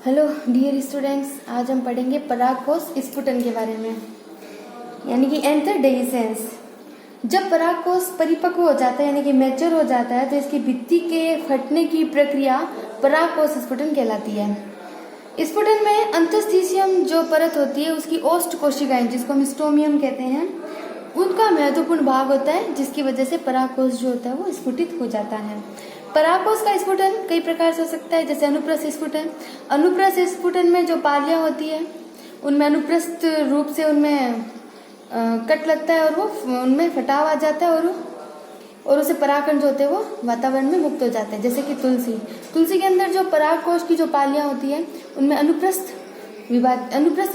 Hello dear students, आज हम पढ़ेंगे परागकोश स्फुटन के बारे में, यानी कि एंथरडेhiscence। जब परागकोश परिपक्व हो जाता है यानी कि मैच्योर हो जाता है तो इसकी भित्ति के फटने की प्रक्रिया परागकोश स्फुटन कहलाती है। स्फुटन में अंतस्थीशियम जो परत होती है उसकी ओस्ट कोशिकाएं, जिसको हम स्टोमियम कहते हैं, उनका महत्वपूर्ण भाग होता है, जिसकी वजह से परागकोश जो होता है वो स्फुटित हो जाता है। परागकोश का स्फुटन कई प्रकार से हो सकता है, जैसे अनुप्रस्थ स्फुटन। अनुप्रस्थ स्फुटन में जो पालियां होती है उनमें अनुप्रस्थ रूप से उनमें कट लगता है और वो उनमें फटाव आ जाता है और उसे परागकण जो होते हैं वो वातावरण में मुक्त हो जाते हैं। जैसे कि तुलसी के अंदर जो परागकोश की जो पालियां होती है उनमें अनुप्रस्थ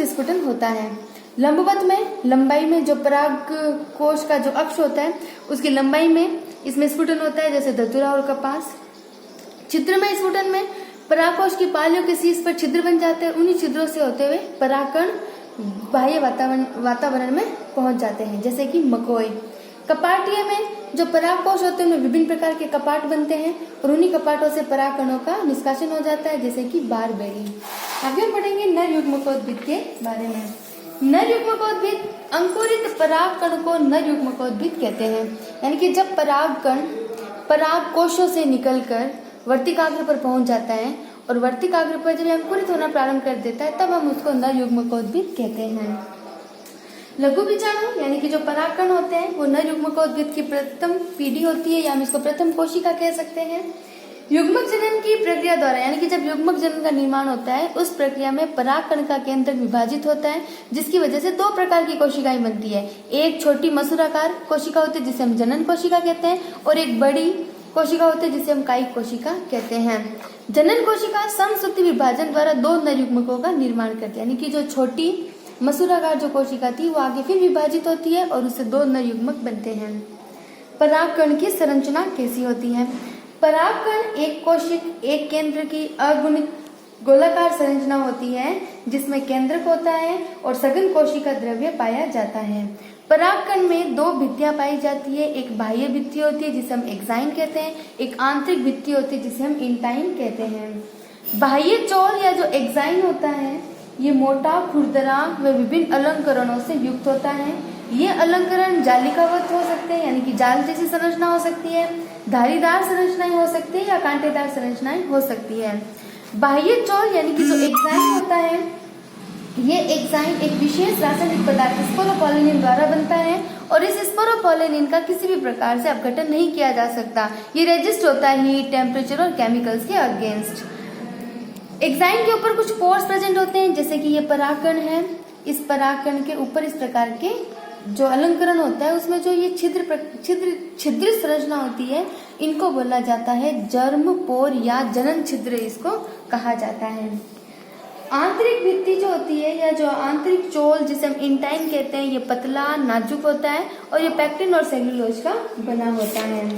स्फुटन होता है। लंबवत में लंबाई में जो परागकोश का जो अक्ष होता है उसकी लंबाई में इसमें स्फुटन होता है, जैसे धतूरा और कपास। छिद्रमय स्फुटन में परागकोश की पालियों के शीर्ष पर छिद्र बन जाते हैं, उन्हीं छिद्रों से होते हुए परागकण बाह्य वातावरण में पहुंच जाते हैं, जैसे कि मकोय। कपाटीय में जो परागकोश होते हैं उनमें विभिन्न प्रकार के कपाट बनते हैं और उन्हीं कपाटों से परागकणों का निष्कासन हो जाता है, जैसे कि बारबेरी। आगे हम पढ़ेंगे नर युग्मकोद्भिद के बारे में। नर युग्मकोद्भिद अंकुरित परागकण को नर युग्मकोद्भिद कहते हैं, यानी कि जब परागकण परागकोशों से निकलकर वर्तिकाग्र पर पहुंच जाता है और वर्तिकाग्र पर जब अंकुरित होना प्रारंभ कर देता है तब हम उसको नर युग्मकोद्भिद कहते हैं। लघु बीजाणु यानी कि जो परागकण होते हैं वो नर युग्मकोद्भिद की प्रथम पीढ़ी होती है, या हम इसको प्रथम कोशिका कह सकते हैं। युग्मक जनन की प्रक्रिया द्वारा, यानी कि जब युग्मक जनन का निर्माण होता है उस प्रक्रिया में परागकण का केंद्रक विभाजित होता है, जिसकी वजह से दो प्रकार की कोशिकाएं बनती है। एक छोटी मसूराकार कोशिका होती है जिसे हम जनन कोशिका कहते हैं, और एक बड़ी कोशिका होती है जिसे हम कायिक कोशिका कहते हैं। जनन कोशिका समसूत्रि विभाजन द्वारा दो नर युग्मकों का निर्माण करती है, यानी कि जो छोटी मसूराकार जो कोशिका थी वो आगे फिर विभाजित होती है और उससे दो नर युग्मक बनते हैं। परागकण की संरचना कैसी होती है? परागकण एक कोशिक एक केंद्र की अगुणित गोलाकार संरचना होती है, जिसमें केंद्रक होता है और सघन कोशिका द्रव्य पाया जाता है। परागकण में दो भित्तियां पाई जाती है, एक बाह्य भित्ति होती है जिसे हम एक्साइन कहते हैं, एक आंतरिक भित्ति होती है जिसे हम इंटाइन कहते हैं। बाह्य चोल या जो एक्साइन होता है ये मोटा, खुरदरा व विभिन्न अलंकरणों से युक्त होता है। ये अलंकरण जालिकावत हो सकते हैं, यानी कि जाल जैसी संरचना हो सकती है, धारीदार संरचनाएं हो सकती है या कांटेदार संरचनाएं हो सकती है। बाह्य चोल यानी कि जो एक्साइन होता है, ये एक्साइन एक विशेष रासायनिक पदार्थ स्पोरोपोलेनिन द्वारा बनता है और इस स्पोरोपोलेनिन का किसी भी प्रकार से अपघटन नहीं किया जा सकता। ये रेजिस्ट होता है हीट, टेम्परेचर और केमिकल्स के अगेंस्ट। एक्साइन के ऊपर कुछ पोर्स प्रेजेंट होते हैं, जैसे कि ये परागकण है। इस परागकण के ऊपर इस प्रकार के जो अलंकरण होता है उसमें जो ये छिद्र संरचना होती है इनको बोला जाता है जर्म पोर या जनन छिद्र, इसको कहा जाता है। आंतरिक भित्ति जो होती है या जो आंतरिक चोल जिसे हम इंटाइन कहते हैं, ये पतला नाजुक होता है और ये पैक्टिन और सेल्यूलोज का बना होता है।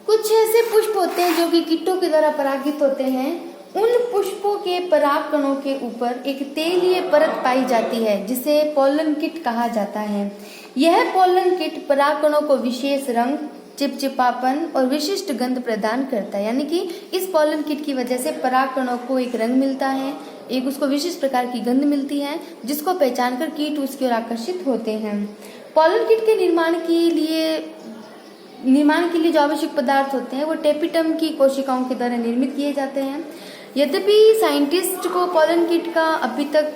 कुछ ऐसे पुष्प होते हैं जो कि कीटों के द्वारा परागित होते हैं। उन पुष्पों के परागकणों के ऊपर एक तेलीय परत पाई जाती है जिसे पोलन किट कहा जाता है। यह पोलन किट परागकणों को विशेष रंग, चिपचिपापन और विशिष्ट गंध प्रदान करता है, यानी कि इस पोलन किट की वजह से परागकणों को एक रंग मिलता है, एक उसको विशिष्ट प्रकार की गंध मिलती है जिसको पहचान कर कीट उसकी ओर आकर्षित होते हैं। पोलन किट के निर्माण के लिए जो आवश्यक पदार्थ होते हैं वो टेपिटम की कोशिकाओं के द्वारा निर्मित किए जाते हैं। यद्यपि साइंटिस्ट को पोलन किट का अभी तक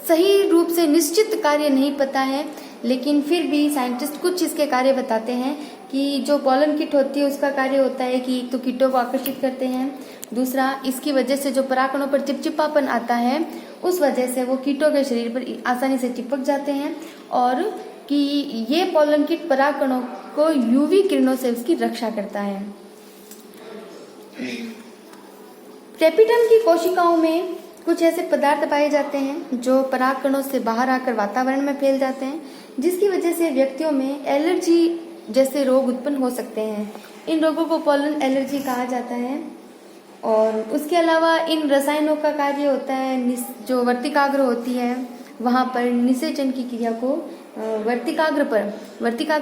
सही रूप से निश्चित कार्य नहीं पता है, लेकिन फिर भी साइंटिस्ट कुछ इसके कार्य बताते हैं कि जो पोलन किट होती है उसका कार्य होता है कि एक तो कीटों को आकर्षित करते हैं, दूसरा इसकी वजह से जो परागकणों पर चिपचिपापन आता है उस वजह से वो कीटों के शरीर पर आसानी से चिपक जाते हैं, और कि ये पोलन किट परागकणों को यूवी किरणों से उसकी रक्षा करता है। टेपिटम की कोशिकाओं में कुछ ऐसे पदार्थ पाए जाते हैं जो परागकणों से बाहर आकर वातावरण में फैल जाते हैं, जिसकी वजह से व्यक्तियों में एलर्जी जैसे रोग उत्पन्न हो सकते हैं। इन रोगों को पोलन एलर्जी कहा जाता है। और उसके अलावा इन रसायनों का कार्य होता है जो वर्तिकाग्र होती है वहां पर निषेचन की क्रिया को वर्तिकाग्र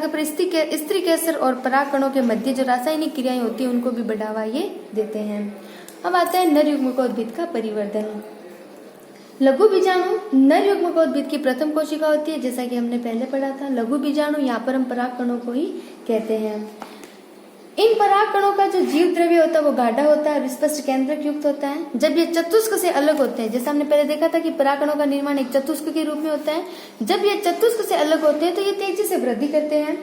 पर स्त्री केसर और परागकणों के मध्य जो रासायनिक क्रियाएं होती है उनको भी बढ़ावा ये देते हैं। अब आता है नर युग्मकोद्भिद का परिवर्धन। लघु बीजाणु नर युग्मकोद्भिद की प्रथम कोशिका होती है, जैसा कि हमने पहले पढ़ा था। लघु बीजाणु यहाँ पर हम पराग कणों को ही कहते हैं। इन पराग कणों का जो जीव द्रव्य होता है वो गाढ़ा होता है और स्पष्ट केंद्रक युक्त होता है। जब ये चतुष्क से अलग होते हैं, जैसा हमने पहले देखा था कि पराग कणों का निर्माण एक चतुष्क के रूप में होता है, जब ये चतुष्क से अलग होते हैं तो ये तेजी से वृद्धि करते हैं।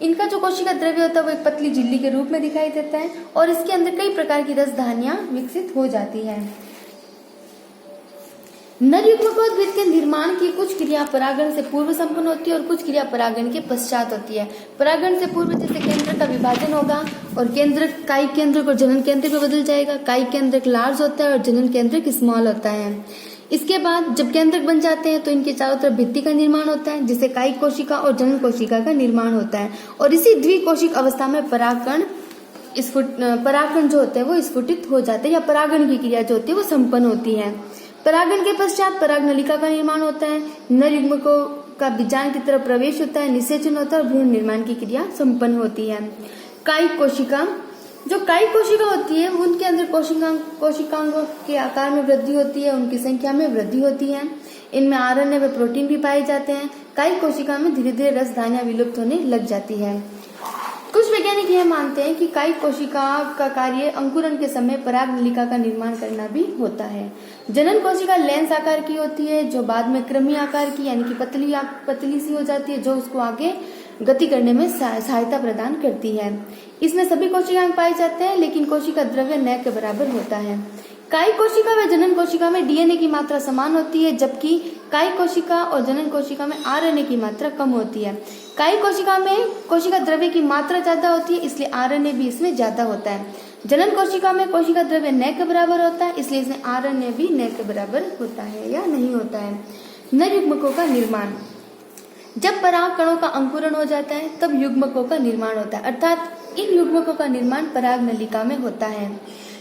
इनका जो कोशिका द्रव्य होता है वो एक पतली झिल्ली के रूप में दिखाई देता है और इसके अंदर कई प्रकार की रसधानियां विकसित हो जाती है। नर युग्मकोद्भिद के निर्माण की कुछ क्रिया परागण से पूर्व संपन्न होती है और कुछ क्रिया परागण के पश्चात होती है। परागण से पूर्व जैसे केंद्र का विभाजन होगा और केंद्र कायिक केंद्रक और जनन केंद्रक में बदल जाएगा। कायिक केंद्रक लार्ज होता है और जनन केंद्रक स्मॉल होता है। इसके बाद जब केंद्रक बन जाते हैं तो इनके चारों तरफ भित्ति का निर्माण होता है, जिससे कायिक कोशिका और जनन कोशिका का निर्माण होता है और इसी द्विकोशिक अवस्था में परागकण जो होते हैं वो स्फुटित हो जाते हैं या परागण की क्रिया जो होती है वो संपन्न होती है। परागण के पश्चात पराग नलिका का निर्माण होता है। नर युग्मकों का बीजांड की तरफ प्रवेश होता है, निषेचन होता है और भ्रूण निर्माण की क्रिया संपन्न होती है। कायिक कोशिका जो कायिक कोशिका होती है उनके अंदर कोशिकांगों के आकार में वृद्धि होती है, उनकी संख्या में वृद्धि होती है। इनमें आरएनए व प्रोटीन भी पाए जाते हैं। कायिक कोशिका में धीरे धीरे रसधानियां विलुप्त होने लग जाती है। कुछ वैज्ञानिक यह मानते हैं कि कायिक कोशिका का कार्य अंकुरन के समय पराग नलिका का निर्माण करना भी होता है। जनन कोशिका लेंस आकार की होती है जो बाद में कृमि आकार की यानी कि पतली सी हो जाती है, जो उसको आगे गति करने में सहायता प्रदान करती है। इसमें सभी कोशिकाएं पाए जाते हैं लेकिन कोशिका द्रव्य न के बराबर होता है। कायिक कोशिका व जनन कोशिका में डीएनए की मात्रा समान होती है, जबकि कायिक कोशिका और जनन कोशिका में आरएनए की मात्रा कम होती है। कायिक कोशिका में कोशिका द्रव्य की मात्रा ज्यादा होती है, इसलिए आरएनए भी इसमें ज्यादा होता है। जनन कोशिका में कोशिका द्रव्य न के बराबर होता है, इसलिए इसमें आरएनए भी न के बराबर होता है या नहीं होता है। नर युग्मकों का निर्माण जब पराग कणों का अंकुरण हो जाता है तब युग्मकों का निर्माण होता है, अर्थात इन युग्मकों का निर्माण पराग नलिका में होता है।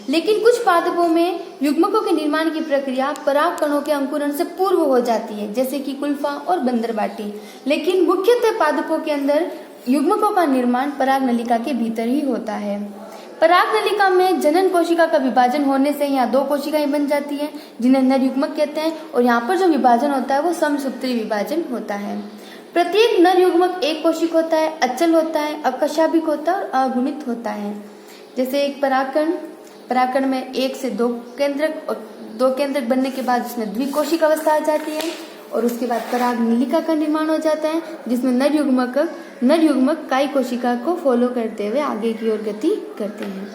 लेकिन कुछ पादपों में युग्मकों के निर्माण की प्रक्रिया पराग कणों के अंकुरण से पूर्व हो जाती है, जैसे कि कुल्फा और बंदरबाटी। लेकिन मुख्यतः पादपों के अंदर युग्मकों का निर्माण पराग नलिका के भीतर ही होता है। पराग नलिका में जनन कोशिका का विभाजन होने से यहाँ दो कोशिकाएं बन जाती हैं जिन्हें नर युग्मक कहते हैं और यहाँ पर जो विभाजन होता है वो समसूत्री विभाजन होता है। प्रत्येक नर युग्मक एक कोशिक होता है, अचल होता है, अकशाभिक होता है और अगुणित होता है। जैसे एक परागकण में एक से दो केंद्रक बनने के बाद उसमें द्विकोशिक अवस्था आ जाती है और उसके बाद पराग नलिका का निर्माण हो जाता है, जिसमें नर युग्मक कायिक कोशिका को फॉलो करते हुए आगे की ओर गति करते हैं।